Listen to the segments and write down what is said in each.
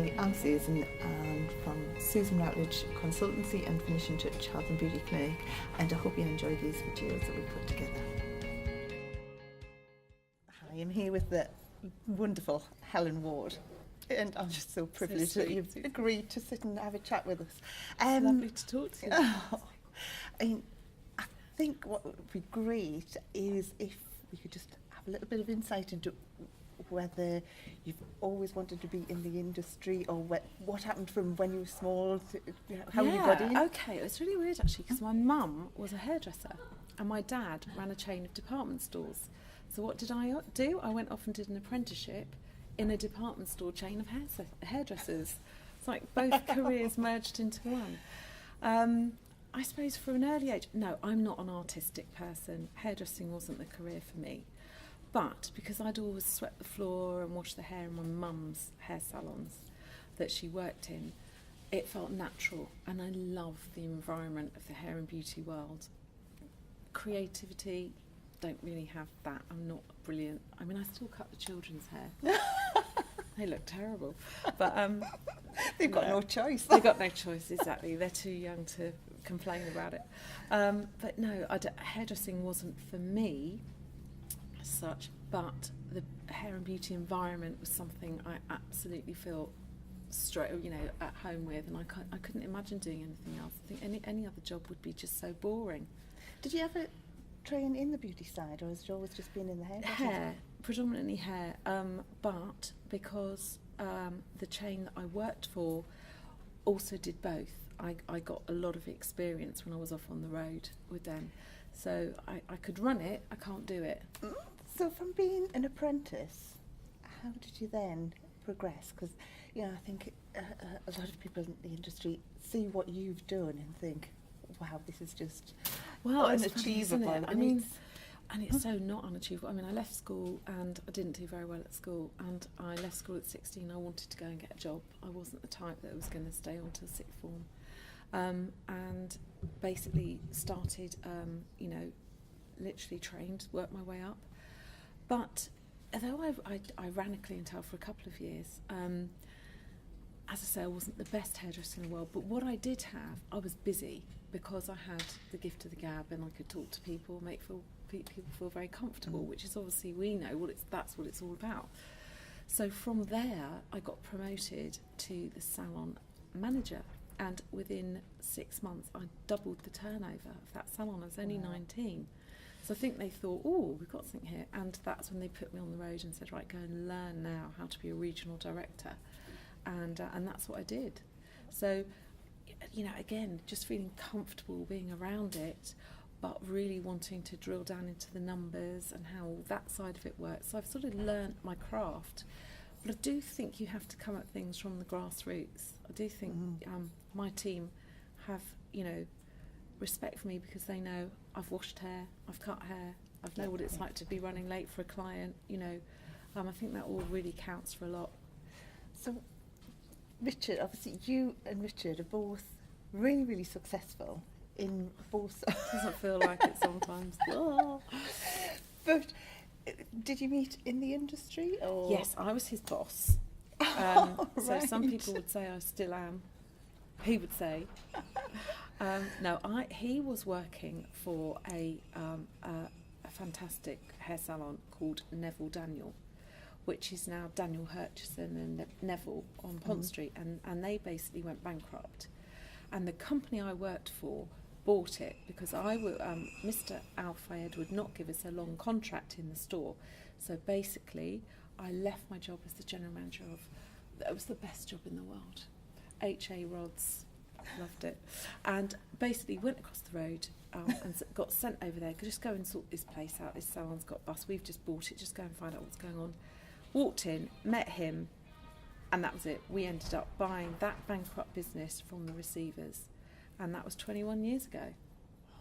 Hi, I'm Susan, and from Susan Routledge Consultancy and Finishing Touch Health and Beauty Clinic, and I hope you enjoy these videos that we put together. Hi, I'm here with the wonderful Helen Ward, and I'm just so privileged that you've agreed to sit and have a chat with us. Lovely to talk to you. I think what would be great is if we could just have a little bit of insight into whether you've always wanted to be in the industry, or what happened from when you were small to how you got in. Okay, it was really weird actually, because my mum was a hairdresser and my dad ran a chain of department stores. So what did I do? I went off and did an apprenticeship in a department store chain of hairdressers. It's like both careers merged into one. I suppose from an early age, no, I'm not an artistic person. Hairdressing wasn't the career for me. But because I'd always swept the floor and washed the hair in my mum's hair salons that she worked in, it felt natural, and I love the environment of the hair and beauty world. Creativity, don't really have that. I'm not brilliant. I mean, I still cut the children's hair. They look terrible. But they've got no choice. They've got no choice, exactly. They're too young to complain about it. But no, hairdressing wasn't for me as such, but the hair and beauty environment was something I absolutely feel straight, at home with, and I couldn't imagine doing anything else. I think any other job would be just so boring. Did you ever train in the beauty side, or has it always just been in the hair? Hair, predominantly hair, but because the chain that I worked for also did both, I got a lot of experience when I was off on the road with them. So I could run it, I can't do it. So from being an apprentice, how did you then progress? Because, I think a lot of people in the industry see what you've done and think, wow, this is just unachievable. Funny, I mean, and it's so not unachievable. I mean, I left school and I didn't do very well at school, and I left school at 16. I wanted to go and get a job. I wasn't the type that was going to stay on till sixth form. And basically started, literally trained, worked my way up. But although I ran a clientele for a couple of years, as I say, I wasn't the best hairdresser in the world, but what I did have, I was busy because I had the gift of the gab and I could talk to people, make people feel very comfortable, which is obviously, we know that's what it's all about. So from there, I got promoted to the salon manager. And within 6 months, I doubled the turnover of that salon. I was only 19. So I think they thought, oh, we've got something here. And that's when they put me on the road and said, right, go and learn now how to be a regional director. And that's what I did. So, again, just feeling comfortable being around it, but really wanting to drill down into the numbers and how that side of it works. So I've sort of learnt my craft. But I do think you have to come at things from the grassroots. I do think my team have, respect for me because they know I've washed hair, I've cut hair, I know what it's like to be running late for a client. I think that all really counts for a lot. So, Richard, obviously you and Richard are both really, really successful in both. Doesn't feel like it sometimes. But did you meet in the industry? Or? Yes, I was his boss. So some people would say I still am. He would say. He was working for a fantastic hair salon called Neville Daniel, which is now Daniel Hutchison and Neville on Pont Street, and they basically went bankrupt. And the company I worked for bought it because Mr. Al-Fayed would not give us a long contract in the store. So basically, I left my job as the general manager it was the best job in the world. H.A. Rods, loved it. And basically went across the road and got sent over there. Could just go and sort this place out. This salon's got bust. We've just bought it. Just go and find out what's going on. Walked in, met him, and that was it. We ended up buying that bankrupt business from the receivers. And that was 21 years ago.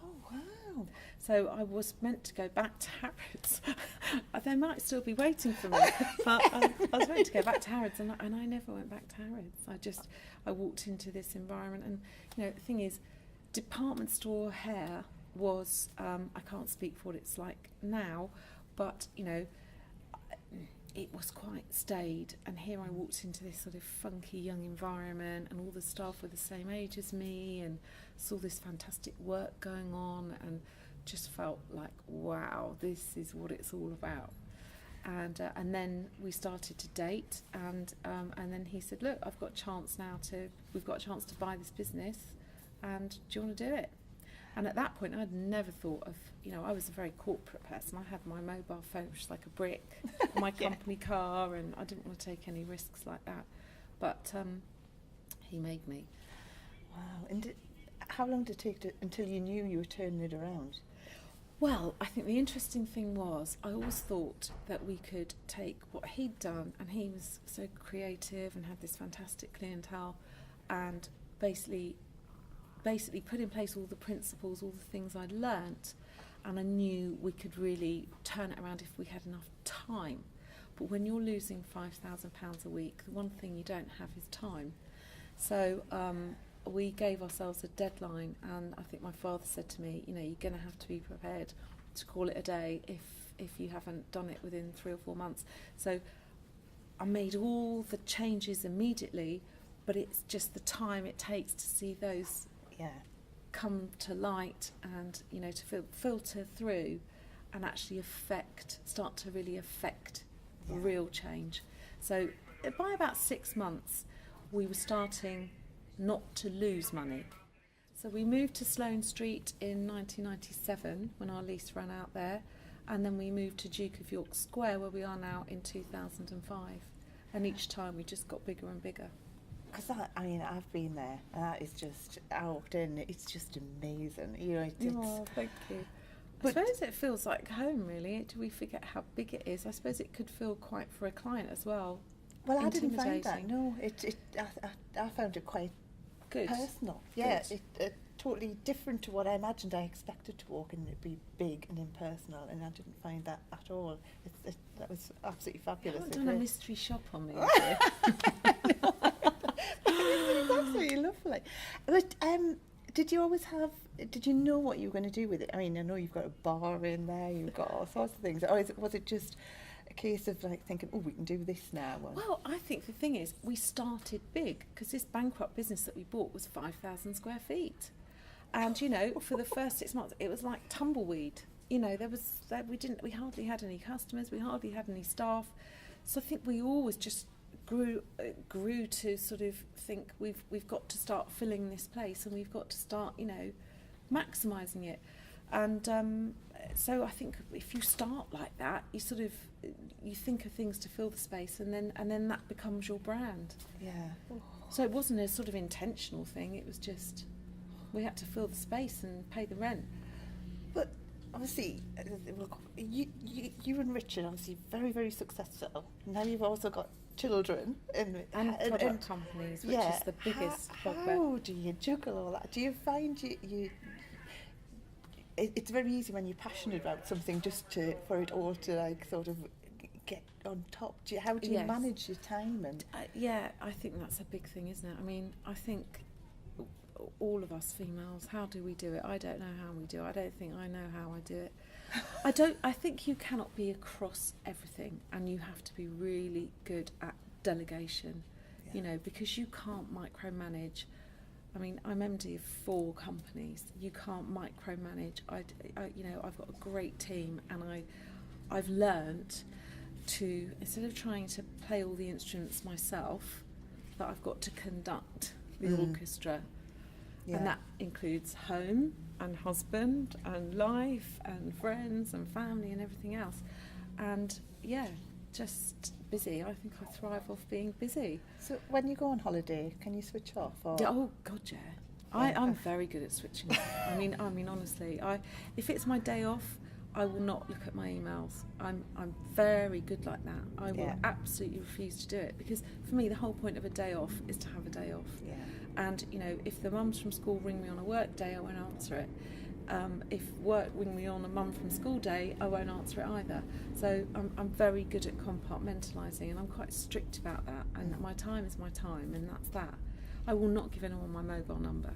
Oh, wow. So I was meant to go back to Harrods. They might still be waiting for me. But I was meant to go back to Harrods, and I never went back to Harrods. I walked into this environment. And, the thing is, department store hair was, I can't speak for what it's like now, but, it was quite staid, and here I walked into this sort of funky young environment, and all the staff were the same age as me, and saw this fantastic work going on, and just felt like, wow, this is what it's all about. And then we started to date, and then he said, look, we've got a chance to buy this business, and do you want to do it? And at that point, I'd never thought of, I was a very corporate person. I had my mobile phone, which was like a brick, my company car, and I didn't want to take any risks like that. But he made me. Wow. And how long did it take until you knew you were turning it around? Well, I think the interesting thing was, I always thought that we could take what he'd done, and he was so creative and had this fantastic clientele, and basically put in place all the principles, all the things I'd learnt, and I knew we could really turn it around if we had enough time. But when you're losing £5,000 a week, the one thing you don't have is time. So we gave ourselves a deadline, and I think my father said to me, you're going to have to be prepared to call it a day if you haven't done it within 3 or 4 months. So I made all the changes immediately, but it's just the time it takes to see those come to light, and to filter through and actually start to really affect real change. So by about 6 months we were starting not to lose money. So we moved to Sloane Street in 1997 when our lease ran out there, and then we moved to Duke of York Square where we are now in 2005, and each time we just got bigger and bigger. Because I've been there, and that is just, I walked in, it's just amazing. Thank you. I suppose it feels like home, really. Do we forget how big it is? I suppose it could feel quite, for a client as well, well, I didn't find that. No, I found it quite good, personal. Good. Yeah, it totally different to what I imagined. I expected to walk in and it'd be big and impersonal, and I didn't find that at all. That was absolutely fabulous. You haven't done a mystery shop on me, It's absolutely lovely. But did you know what you were going to do with it? I know you've got a bar in there, you've got all sorts of things. Or was it just a case of thinking, we can do this now? Well, I think the thing is, we started big, because this bankrupt business that we bought was 5,000 square feet. And, for the first 6 months, it was like tumbleweed. We hardly had any customers, we hardly had any staff. So I think we always just grew to sort of think we've got to start filling this place, and we've got to start maximising it. And so I think if you start like that, you think of things to fill the space, and then that becomes your brand. Yeah. So it wasn't a sort of intentional thing, it was just we had to fill the space and pay the rent. But obviously, you and Richard, obviously very, very successful. Now you've also got children and product companies, which is the biggest bugbear. How do you juggle all that? Do you find it's very easy when you're passionate about something for it all to sort of get on top? How do you manage your time? And I think that's a big thing, isn't it? I think all of us females, how do we do it? I don't know how we do it. I don't think I know how I do it. I think you cannot be across everything, and you have to be really good at delegation, because you can't micromanage. I'm MD of 4 companies. You can't micromanage. I've got a great team, and I've learnt to, instead of trying to play all the instruments myself, that I've got to conduct the orchestra. Yeah. And that includes home and husband and life and friends and family and everything else. And just busy. I think I thrive off being busy. So when you go on holiday, can you switch off? Or? Oh God, yeah. I'm very good at switching off. Honestly, if it's my day off, I will not look at my emails. I'm very good like that. I will absolutely refuse to do it, because for me the whole point of a day off is to have a day off. Yeah. And if the mums from school ring me on a work day, I won't answer it. If work ring me on a mum from school day, I won't answer it either. So I'm very good at compartmentalising, and I'm quite strict about that. And my time is my time, and that's that. I will not give anyone my mobile number,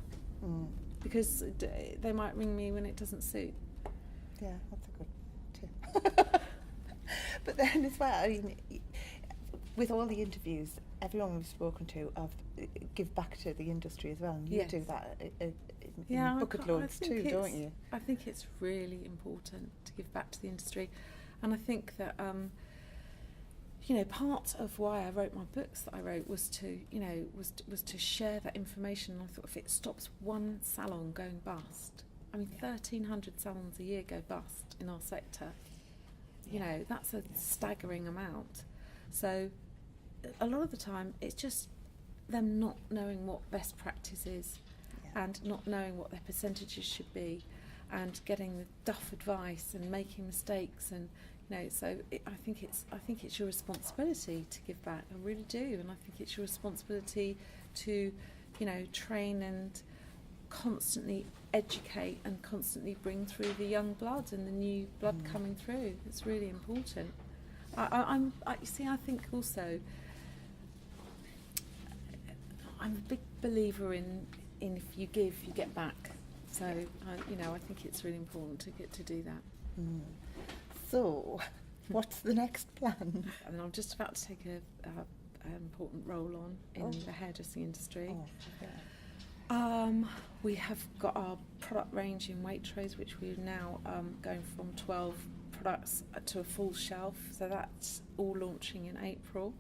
because they might ring me when it doesn't suit. Yeah, that's a good tip. But then as well, with all the interviews, everyone we've spoken to give back to the industry as well, and you Yes. do that in I bucket ca- I loads think too, don't it's- you? I think it's really important to give back to the industry, and I think that part of why I wrote my books that I wrote was to was to share that information. And I thought, if it stops one salon going bust, I mean, 1,300 salons a year go bust in our sector. That's a staggering amount. So a lot of the time it's just them not knowing what best practice is, and not knowing what their percentages should be, and getting the duff advice and making mistakes, and I think it's your responsibility to give back. I really do, and I think it's your responsibility to train and constantly educate and constantly bring through the young blood and the new blood coming through. It's really important. I think also I'm a big believer in if you give, you get back. So I think it's really important to get to do that. So, what's the next plan? And I'm just about to take an important role on in the hairdressing industry. We have got our product range in Waitrose, which we're now going from 12 products to a full shelf, so that's all launching in April.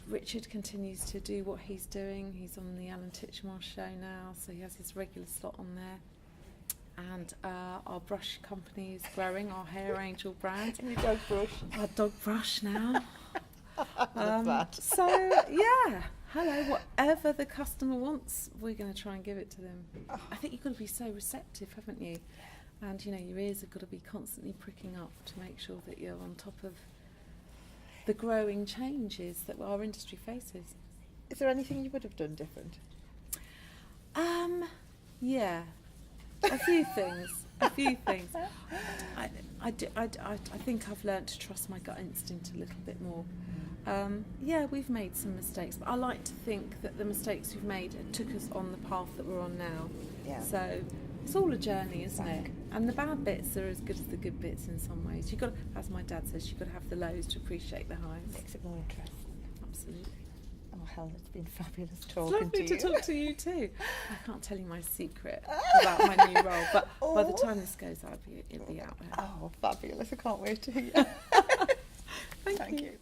Richard continues to do what he's doing. He's on the Alan Titchmarsh show now, so he has his regular slot on there. And our brush company is growing, our Hair Angel brand. Your dog brush. Our dog brush now. Love that. So, hello, whatever the customer wants, we're going to try and give it to them. I think you've got to be so receptive, haven't you? And, your ears have got to be constantly pricking up to make sure that you're on top of the growing changes that our industry faces. Is there anything you would have done different? Yeah. A few things. I think I've learnt to trust my gut instinct a little bit more. We've made some mistakes, but I like to think that the mistakes we've made took us on the path that we're on now. Yeah. So it's all a journey, isn't it? And the bad bits are as good as the good bits in some ways. You've got to, as my dad says, you've got to have the lows to appreciate the highs. Makes it more interesting. Absolutely. Oh, Helen, it's been fabulous It's talking lovely to you. to talk to you too. I can't tell you my secret about my new role, but by the time this goes out, it'll be out there. Oh, fabulous. I can't wait to hear. Thank you.